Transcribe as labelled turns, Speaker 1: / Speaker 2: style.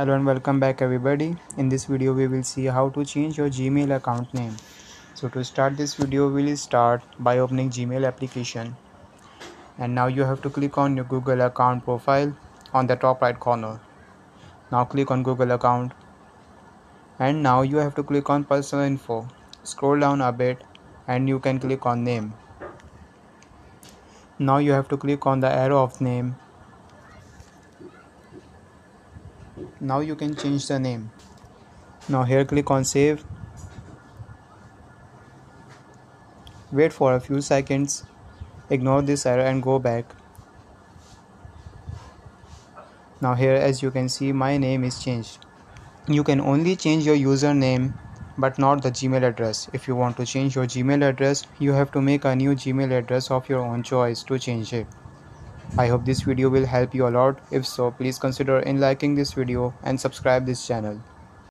Speaker 1: Hello and welcome back everybody. In this video we will see how to change your Gmail account name. So to start this video we will start by opening Gmail application, and now you have to click on your Google account profile on the top right corner. Now click on Google account, and now you have to click on personal info. Scroll down a bit and you can click on name. Now you have to click on the arrow of name. Now you can change the name. Now here click on save. Wait for a few seconds. Ignore this error and go back. Now here, as you can see, my name is changed. You can only change your username but not the Gmail address. If you want to change your Gmail address, you have to make a new Gmail address of your own choice to change it. I hope this video will help you a lot. If so, please consider in liking this video and subscribe this channel.